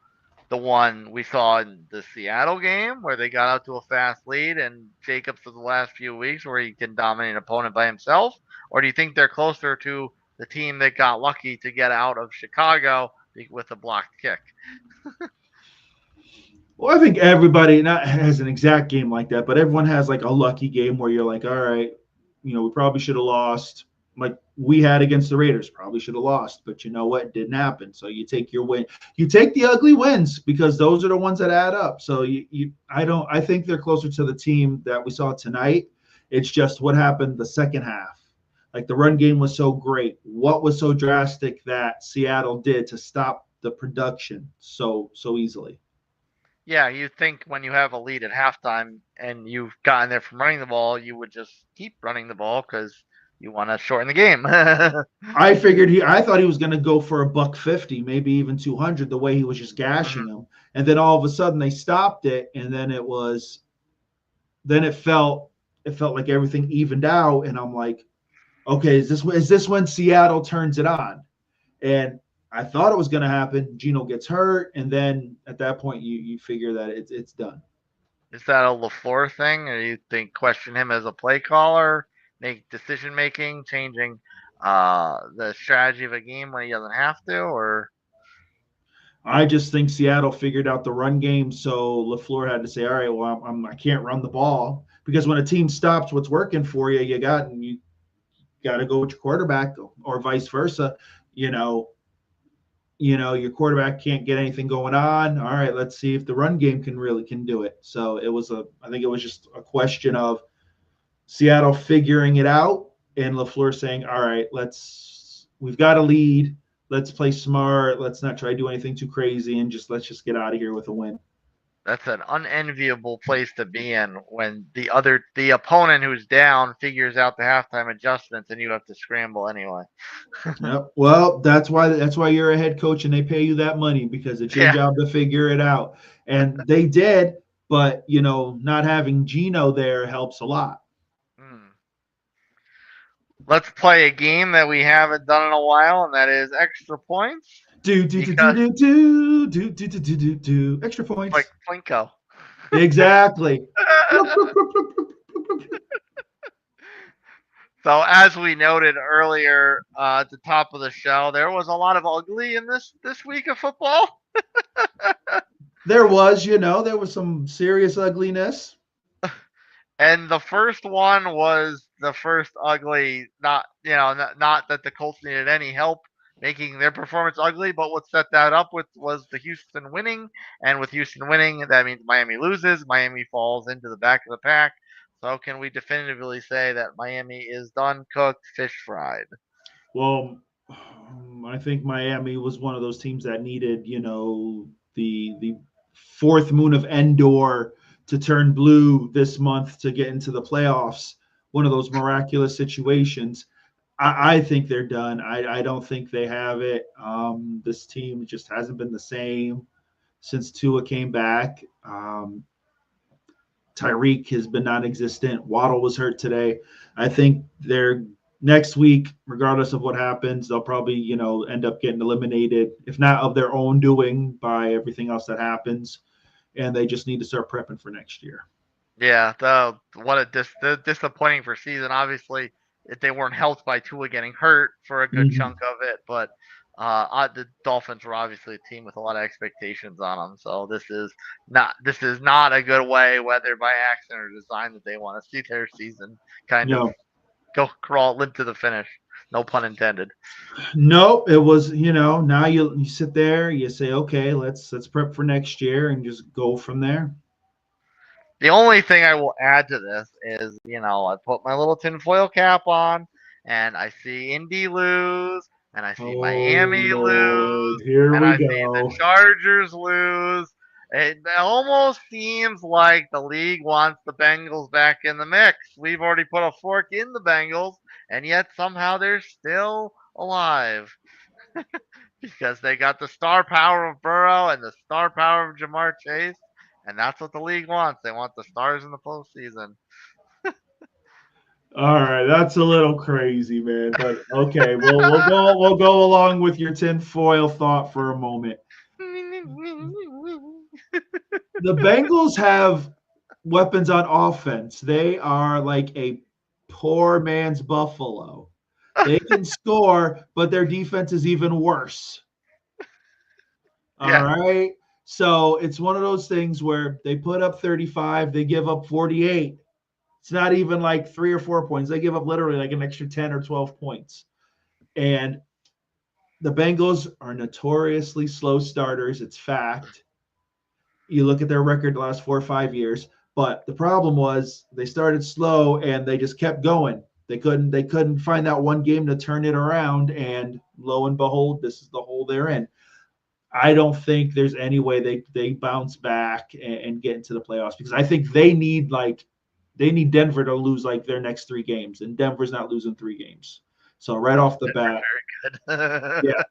the one we saw in the Seattle game where they got out to a fast lead and Jacobs for the last few weeks where he can dominate an opponent by himself? Or do you think they're closer to the team that got lucky to get out of Chicago with a blocked kick. Well, I think everybody not has an exact game like that, but everyone has like a lucky game where you're like, all right, we probably should have lost. Like we had against the Raiders, probably should have lost, but you know what? It didn't happen. So you take your win. You take the ugly wins because those are the ones that add up. So I think they're closer to the team that we saw tonight. It's just what happened the second half. Like the run game was so great. What was so drastic that Seattle did to stop the production so easily? Yeah, you think when you have a lead at halftime and you've gotten there from running the ball, you would just keep running the ball because you want to shorten the game. I thought he was going to go for a $150, maybe even 200, the way he was just gashing Mhm. them. And then all of a sudden they stopped it. And then it felt like everything evened out. And I'm like, okay, is this when Seattle turns it on? And I thought it was going to happen. Gino gets hurt. And then at that point you figure that it's done. Is that a LaFleur thing, or you think question him as a play caller, make decision making, changing the strategy of a game when he doesn't have to, or I just think Seattle figured out the run game, so LaFleur had to say, "All right, well, I can't run the ball because when a team stops what's working for you, you got to go with your quarterback, or vice versa. You know, your quarterback can't get anything going on. All right, let's see if the run game can do it. So I think it was just a question of Seattle figuring it out and LaFleur saying, all right, we've got a lead. Let's play smart. Let's not try to do anything too crazy and let's just get out of here with a win. that's an unenviable place to be in when the opponent who's down figures out the halftime adjustments and you have to scramble anyway. Yep. Well, that's why you're a head coach and they pay you that money because it's your Yeah. job to figure it out. And they did, but not having Gino there helps a lot. Hmm. Let's play a game that we haven't done in a while, and that is extra points. Do do do do Because do do do do do do do extra like points. Plinko. Exactly. So as we noted earlier at the top of the show, there was a lot of ugly in this week of football. There was some serious ugliness. And the first one was the first ugly. Not that the Colts needed any help making their performance ugly, but what set that up with was the Houston winning, and with Houston winning, that means Miami loses. Miami falls into the back of the pack. So can we definitively say that Miami is done, cooked, fish fried? Well, I think Miami was one of those teams that needed, the fourth moon of Endor to turn blue this month to get into the playoffs. One of those miraculous situations. I think they're done. I don't think they have it. This team just hasn't been the same since Tua came back. Tyreek has been non-existent. Waddle was hurt today. I think they're next week, regardless of what happens, they'll probably end up getting eliminated, if not of their own doing, by everything else that happens. And they just need to start prepping for next year. Yeah, the disappointing for season. Obviously, if they weren't helped by Tua getting hurt for a good Mm-hmm. chunk of it, but the Dolphins were obviously a team with a lot of expectations on them. So this is not a good way, whether by accident or design, that they want to see their season kind of No, go crawl limp to the finish. No pun intended. no, it was now you sit there, you say, okay, let's prep for next year and just go from there. The only thing I will add to this is, I put my little tinfoil cap on, and I see Indy lose, and I see Oh Miami Lord, lose, here and we I see the go. Chargers lose. It almost seems like the league wants the Bengals back in the mix. We've already put a fork in the Bengals, and yet somehow they're still alive because they got the star power of Burrow and the star power of Jamar Chase, and that's what the league wants. They want the stars in the postseason. All right, that's a little crazy, man. But okay, we'll go along with your tinfoil thought for a moment. The Bengals have weapons on offense. They are like a poor man's Buffalo. They can score, but their defense is even worse. All Yeah. right. So it's one of those things where they put up 35, they give up 48. It's not even like 3 or 4 points. They give up literally like an extra 10 or 12 points. And the Bengals are notoriously slow starters. It's fact. You look at their record the last 4 or 5 years, but the problem was they started slow and they just kept going. They couldn't find that one game to turn it around, and lo and behold, this is the hole they're in. I don't think there's any way they bounce back and get into the playoffs, because I think they need Denver to lose like their next 3 games, and Denver's not losing 3 games. So right No, off the bat, very good. yeah,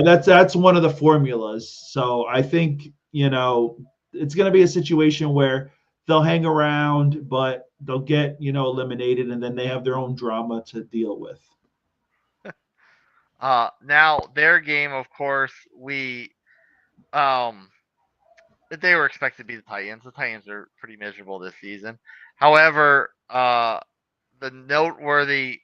that's one of the formulas. So I think it's going to be a situation where they'll hang around, but they'll get eliminated, and then they have their own drama to deal with. Now their game, of course, um they were expected to be the Titans. The Titans are pretty miserable this season. However, the noteworthy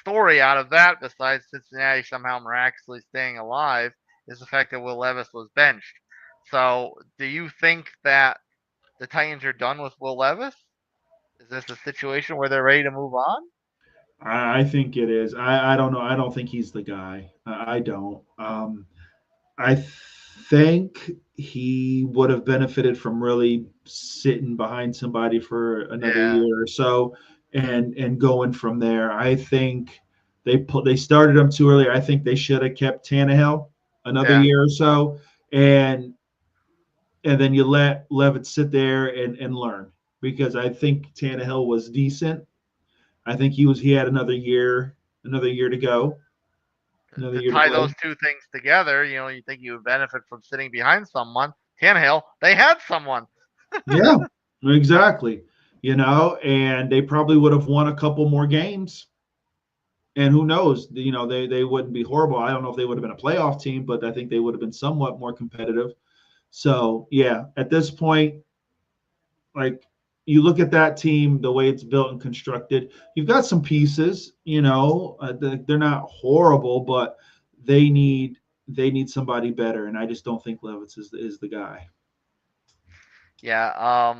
story out of that, besides Cincinnati somehow miraculously staying alive, is the fact that Will Levis was benched. So, do you think that the Titans are done with Will Levis? Is this a situation where they're ready to move on? I think it is. I don't know. I don't think he's the guy. I don't. I think he would have benefited from really sitting behind somebody for another Yeah, year or so, and going from there. I think they started him too early. I think they should have kept Tannehill another yeah. year or so, and then you let Levitt sit there and learn, because I think Tannehill was decent. I think he had another year to go, another To year to tie play. those two things together, you think you would benefit from sitting behind someone. Tannehill, they had someone. Yeah, exactly. And they probably would have won a couple more games. And who knows? They wouldn't be horrible. I don't know if they would have been a playoff team, but I think they would have been somewhat more competitive. So yeah, at this point, like, you look at that team, the way it's built and constructed, you've got some pieces. They're not horrible, but they need somebody better, and I just don't think Levis is the guy. Yeah.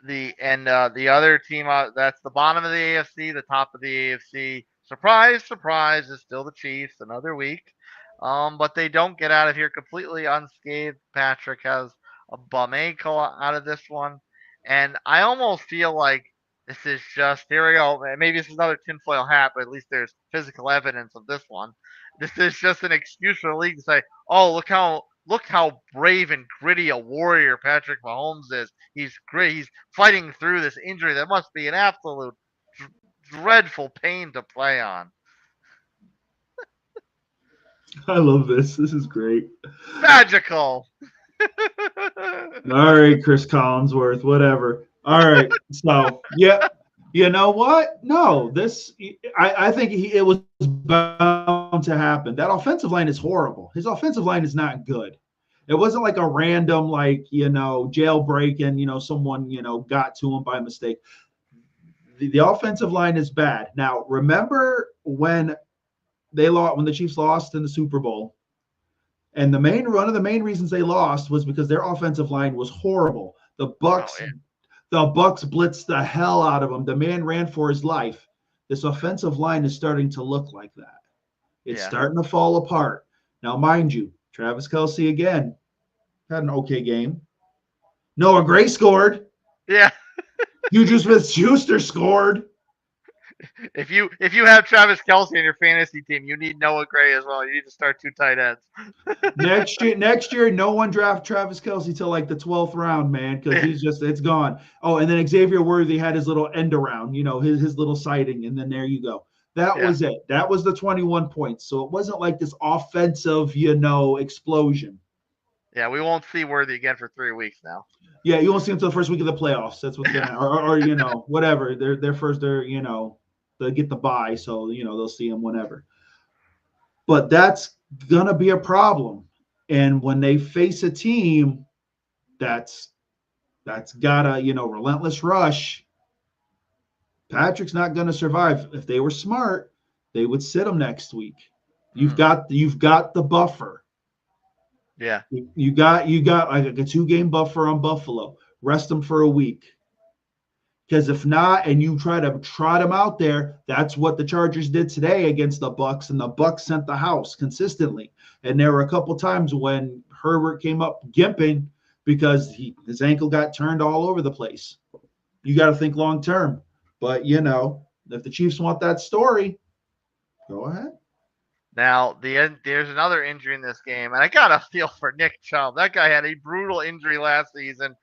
The other team that's the bottom of the AFC, the top of the AFC. Surprise, surprise, is still the Chiefs. Another week. But they don't get out of here completely unscathed. Patrick has a bum ankle out of this one, and I almost feel like this is just here we go. Maybe this is another tinfoil hat, but at least there's physical evidence of this one. This is just an excuse for the league to say, "Oh, look how brave and gritty a warrior Patrick Mahomes is. He's great. He's fighting through this injury that must be an absolute dreadful pain to play on. I love this. This is great. Magical." All right, Chris Collinsworth, whatever. All right. So, yeah, you know what? No, I think it was bound to happen. That offensive line is horrible. His offensive line is not good. It wasn't like a random, jailbreak and, someone, got to him by mistake. The offensive line is bad. Now, remember when when the Chiefs lost in the Super Bowl? And one of the main reasons they lost was because their offensive line was horrible. The Oh Bucks yeah, the Bucks blitzed the hell out of him. The man ran for his life. This offensive line is starting to look like that. It's yeah, starting to fall apart. Now, mind you, Travis Kelce again had an okay game. Noah Gray scored. yeah. Juju Smith-Schuster scored. If you have Travis Kelce in your fantasy team, you need Noah Gray as well. You need to start two tight ends. Next year, no one draft Travis Kelce till like the 12th round, man, because it's gone. Oh, and then Xavier Worthy had his little end around, his little sighting, and then there you go. That Yeah, was it. That was the 21 points. So it wasn't like this offensive, explosion. yeah. We won't see Worthy again for 3 weeks now. Yeah, you won't see him until the first week of the playoffs. That's what's gonna, Yeah, or whatever. They're first. They get the bye, so they'll see him whenever. But that's gonna be a problem. And when they face a team that's got a relentless rush, Patrick's not going to survive. If they were smart, they would sit him next week. You've got the buffer. Yeah. You got like a 2-game buffer on Buffalo. Rest them for a week. Because if not, and you try to trot him out there, that's what the Chargers did today against the Bucks, and the Bucks sent the house consistently. And there were a couple times when Herbert came up gimping because his ankle got turned all over the place. You got to think long term. But if the Chiefs want that story, go ahead. Now, there's another injury in this game, and I gotta feel for Nick Chubb. That guy had a brutal injury last season.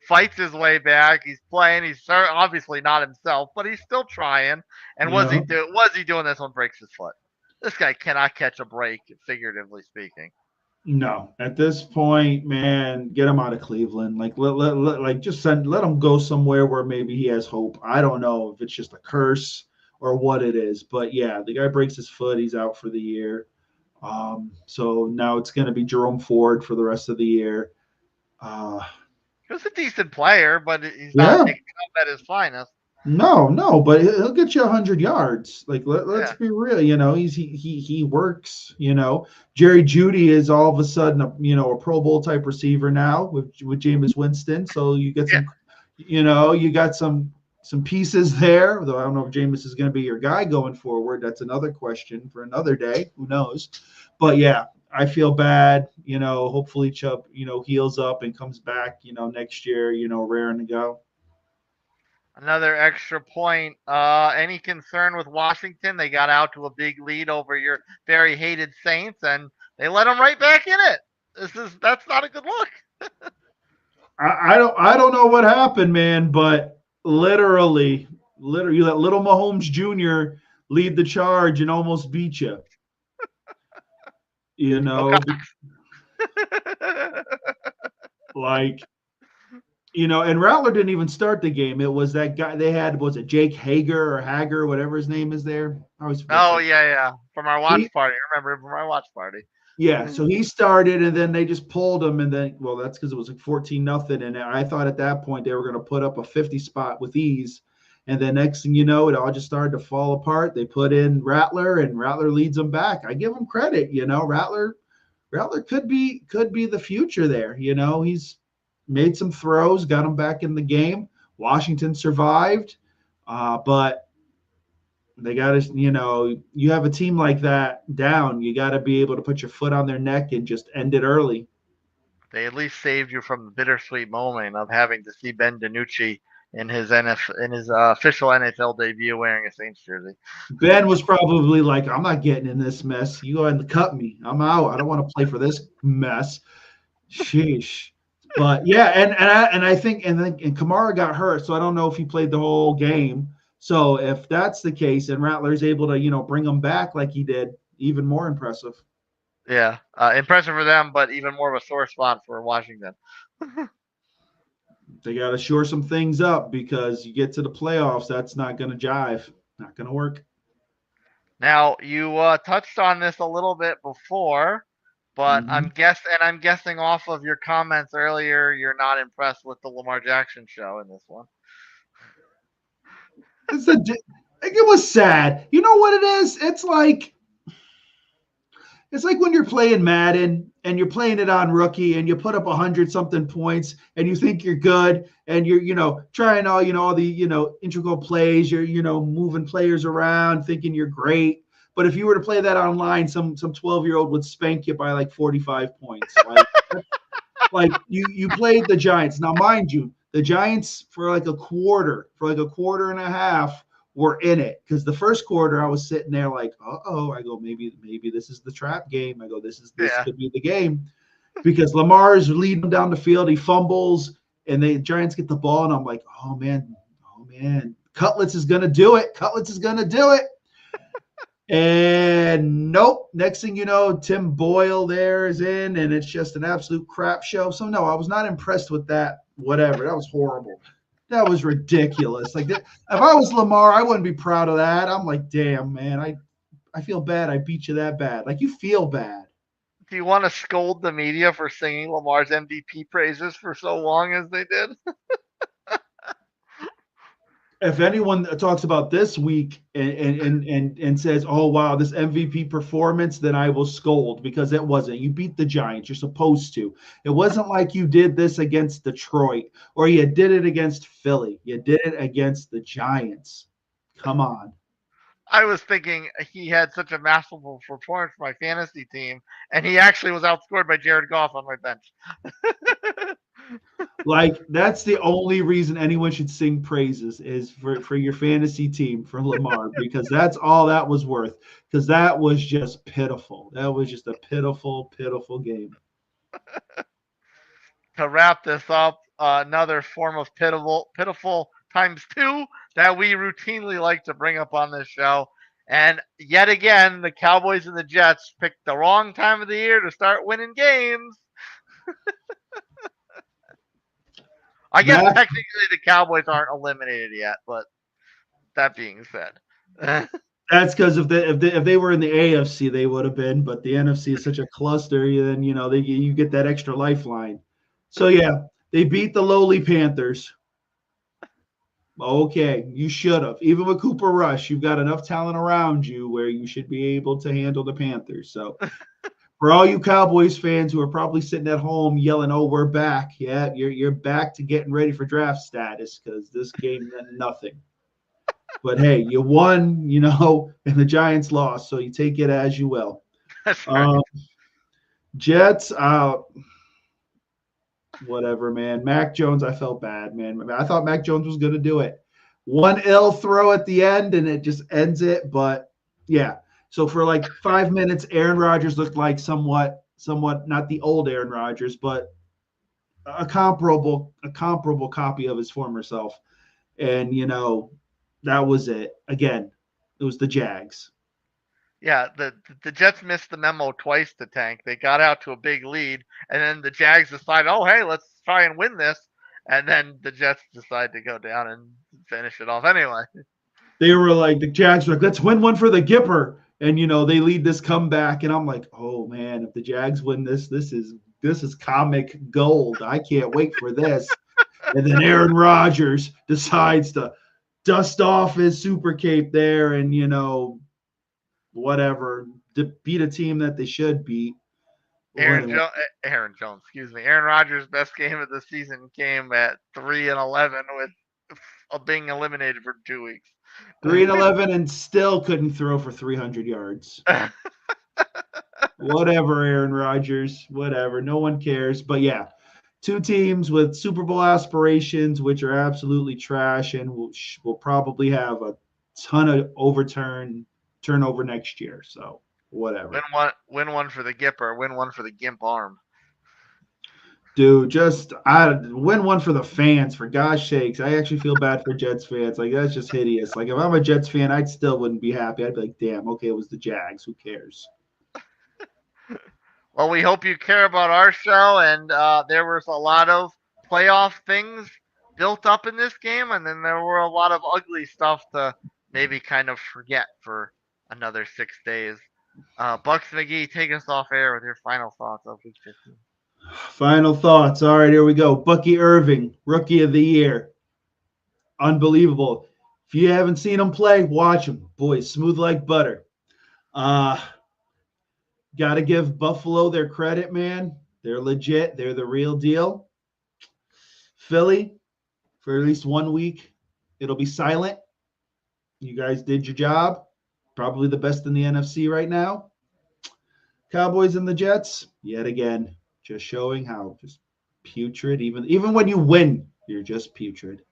Fights his way back. He's playing. He's obviously not himself, but he's still trying. And Yeah. Was he doing this one? Breaks his foot. This guy cannot catch a break, figuratively speaking. No, at this point, man, get him out of Cleveland. Like, let him go somewhere where maybe he has hope. I don't know if it's just a curse or what it is, but yeah, the guy breaks his foot. He's out for the year. So now it's going to be Jerome Ford for the rest of the year. Uh, He was a decent player, but he's not yeah, Nick Chubb at his finest. no, but he'll get you 100 yards. Like let's Yeah. be real. He works. Jerry Jeudy is all of a sudden a Pro Bowl type receiver now with Jameis Winston. So you get Yeah. you got some pieces there. Though I don't know if Jameis is going to be your guy going forward. That's another question for another day. Who knows? But yeah, I feel bad. Hopefully Chubb heals up and comes back. Next year. Raring to go. Another extra point. Any concern with Washington? They got out to a big lead over your very hated Saints, and they let them right back in it. That's not a good look. I don't know what happened, man, but literally, you let little Mahomes Jr. lead the charge and almost beat you. You Go know, Cox. like and Rattler didn't even start the game. It was that guy they had. Was it Jake Hager, whatever his name is there? I always forget. Oh yeah. From our watch He, party. I remember him from our watch party. yeah, so he started, and then they just pulled him, and then that's because it was like 14-0, and I thought at that point they were going to put up a 50 spot with ease, and then next thing you know, it all just started to fall apart. They put in Rattler, and Rattler leads them back. I give him credit, Rattler could be the future there. He's made some throws, got him back in the game. Washington survived, but they got to, you have a team like that down. You got to be able to put your foot on their neck and just end it early. They at least saved you from the bittersweet moment of having to see Ben DiNucci in his official NFL debut wearing a Saints jersey. Ben was probably like, I'm not getting in this mess. You go ahead and cut me. I'm out. I don't want to play for this mess. Sheesh. But yeah, and I think and Kamara got hurt, so I don't know if he played the whole game. So if that's the case, and Rattler's able to bring him back like he did, even more impressive. Yeah, impressive for them, but even more of a sore spot for Washington. They got to shore some things up because you get to the playoffs, that's not going to jive, not going to work. Now you touched on this a little bit before, but Mm-hmm. I'm guessing off of your comments earlier, you're not impressed with the Lamar Jackson show in this one. It was sad. You know what it is? It's like when you're playing Madden and you're playing it on rookie and you put up 100 something points and you think you're good and you're trying all the integral plays, you're moving players around thinking you're great. But if you were to play that online, some 12-year-old would spank you by like 45 points. Like you played the Giants. Now mind you, the Giants for like a quarter and a half were in it, because the first quarter I was sitting there like, I go, maybe this is the trap game. I go, this Yeah, could be the game, because Lamar is leading them down the field. He fumbles, and the Giants get the ball, and I'm like, oh man, Cutlets is gonna do it. And nope. Next thing you know, Tim Boyle there is in, and it's just an absolute crap show. So no, I was not impressed with that. Whatever, that was horrible. That was ridiculous. Like if I was Lamar, I wouldn't be proud of that. I'm like, damn, man, I feel bad. I beat you that bad. Like, you feel bad. do you want to scold the media for singing Lamar's MVP praises for so long as they did? if anyone talks about this week and says, "Oh wow, this MVP performance," then I will scold because it wasn't. You beat the Giants. You're supposed to. It wasn't like you did this against Detroit or you did it against Philly. You did it against the Giants. Come on. I was thinking he had such a masterful performance for my fantasy team, and he actually was outscored by Jared Goff on my bench. Like that's the only reason anyone should sing praises is for your fantasy team for Lamar because that's all that was worth because that was just pitiful. That was just a pitiful game. To wrap this up, another form of pitiful times two that we routinely like to bring up on this show. And yet again, the Cowboys and the Jets picked the wrong time of the year to start winning games. I guess Mac, technically the Cowboys aren't eliminated yet, but that being said, that's because if they were in the AFC, they would have been, but the NFC is such a cluster, then you get that extra lifeline. So yeah, they beat the lowly Panthers. Okay, you should have. Even with Cooper Rush, you've got enough talent around you where you should be able to handle the Panthers. So for all you Cowboys fans who are probably sitting at home yelling, "Oh, we're back!" Yeah, you're back to getting ready for draft status because this game meant nothing. But hey, you won, and the Giants lost, so you take it as you will. that's right. Um, Jets, whatever, man. Mac Jones, I felt bad, man. I thought Mac Jones was going to do it. One ill throw at the end, and it just ends it. But yeah, so for like 5 minutes, Aaron Rodgers looked like somewhat not the old Aaron Rodgers, but a comparable copy of his former self. And that was it. Again, it was the Jags. Yeah, the Jets missed the memo twice to tank. They got out to a big lead, and then the Jags decided, oh hey, let's try and win this, and then the Jets decide to go down and finish it off anyway. They were like the Jags were like, let's win one for the Gipper. And they lead this comeback, and I'm like, oh man, if the Jags win this is comic gold. I can't wait for this. And then Aaron Rodgers decides to dust off his super cape there and whatever, to beat a team that they should beat. Aaron Jones, excuse me. Aaron Rodgers' best game of the season came at 3-11 with being eliminated for 2 weeks. 3-11 and still couldn't throw for 300 yards. Whatever, Aaron Rodgers, whatever. No one cares. But yeah, two teams with Super Bowl aspirations, which are absolutely trash, and will probably have a ton of turnover next year. So whatever. Win one for the Gipper. Win one for the Gimp arm. Dude, I win one for the fans, for gosh sakes. I actually feel bad for Jets fans. Like, that's just hideous. Like, if I'm a Jets fan, I still wouldn't be happy. I'd be like, damn, okay, it was the Jags. Who cares? Well, we hope you care about our show, and there was a lot of playoff things built up in this game, and then there were a lot of ugly stuff to maybe kind of forget for another 6 days. Bucks McGee, take us off air with your final thoughts of Week 15. Final thoughts. All right, here we go. Bucky Irving, Rookie of the Year. Unbelievable. If you haven't seen him play, watch him. Boy, smooth like butter. Got to give Buffalo their credit, man. They're legit. They're the real deal. Philly, for at least 1 week, it'll be silent. You guys did your job. Probably the best in the NFC right now. Cowboys and the Jets, yet again, just showing how just putrid. Even when you win, you're just putrid.